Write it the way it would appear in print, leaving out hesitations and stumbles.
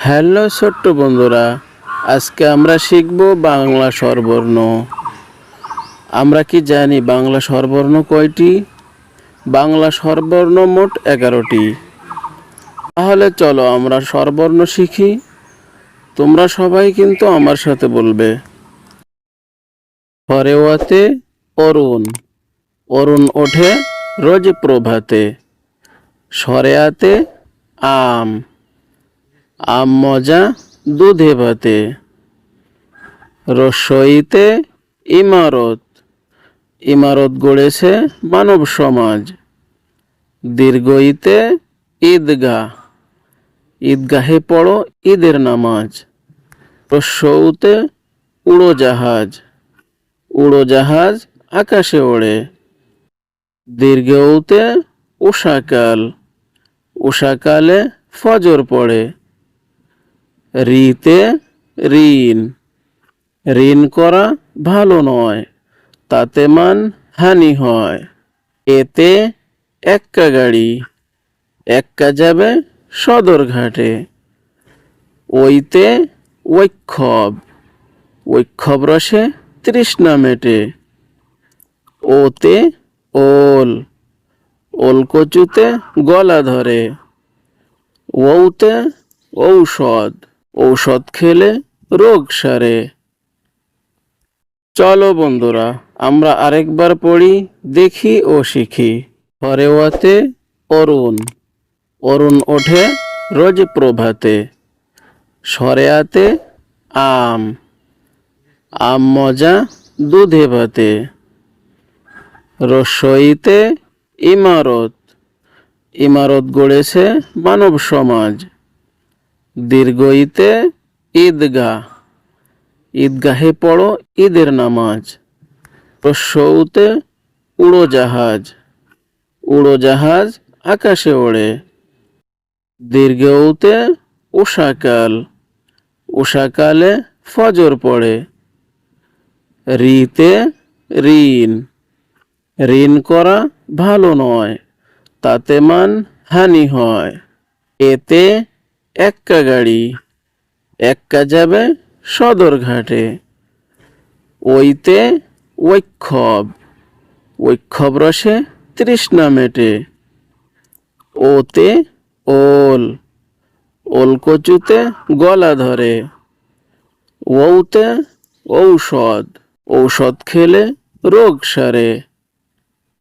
Hello ছোট্ট বন্ধুরা, আজকে আমরা শিখব বাংলা স্বরবর্ণ। আমরা কি জানি বাংলা স্বরবর্ণ কয়টি? বাংলা স্বরবর্ণ মোট 11টি। তাহলে চলো আমরা স্বরবর্ণ শিখি। তোমরা সবাই কিন্তু আমার সাথে বলবে। হরেওয়াতে অরুণ, অরুণ ওঠে রোজ প্রভাতে। সরেয়াতে আম, আম মজা দুধে ভাতে। রস্বইতে ইমারত, ইমারত গড়েছে মানব সমাজ। দীর্ঘইতে ঈদগাহ, ঈদগাহে পড়ো ঈদের নামাজ। রস্যউতে উড়োজাহাজ, উড়োজাহাজ আকাশে ওড়ে। দীর্ঘউতে উষাকাল, উষাকালে ফজর পড়ে। ঋতে ঋণ, ঋণ করা ভালো নয়, তাতে মান হানি হয়। এতে এক্কা গাড়ি, এক্কা যাবে সদরঘাটে। ওইতে ঐক্ষব, ঐক্ষব রসে তৃষ্ণা মেটে। ওতে ওল, ওল কচুতে গলা ধরে। ওতে ঔষধ, ঔষধ খেলে রোগ সারে। চলো বন্ধুরা, আমরা আরেকবার পড়ি, দেখি ও শিখি। হরেওয়াতে অরুণ, অরুণ ওঠে রোজ প্রভাতে। সরেয়াতে আম, আম মজা দুধে ভাতে। রস্বইতে ইমারত, ইমারত গড়েছে মানব সমাজ। দীর্ঘইতে ঈদগাহ, ঈদগাহে পড়ো ঈদের নামাজ। রস্যউতে উড়োজাহাজ, উড়োজাহাজ আকাশে ওড়ে। দীর্ঘউতে উষাকাল, উষাকালে ফজর পড়ে। ঋতে ঋণ, ঋণ করা ভালো নয়, তাতে মান হানি হয়। এতে এক্কা গাড়ি, এক্কা যাবে সদরঘাটে। ওইতে ঐক্ষব, ঐক্ষব রসে তৃষ্ণা মেটে। ওতে ওল, ওল কচুতে গলা ধরে। ওতে ঔষধ, ঔষধ খেলে রোগ সারে।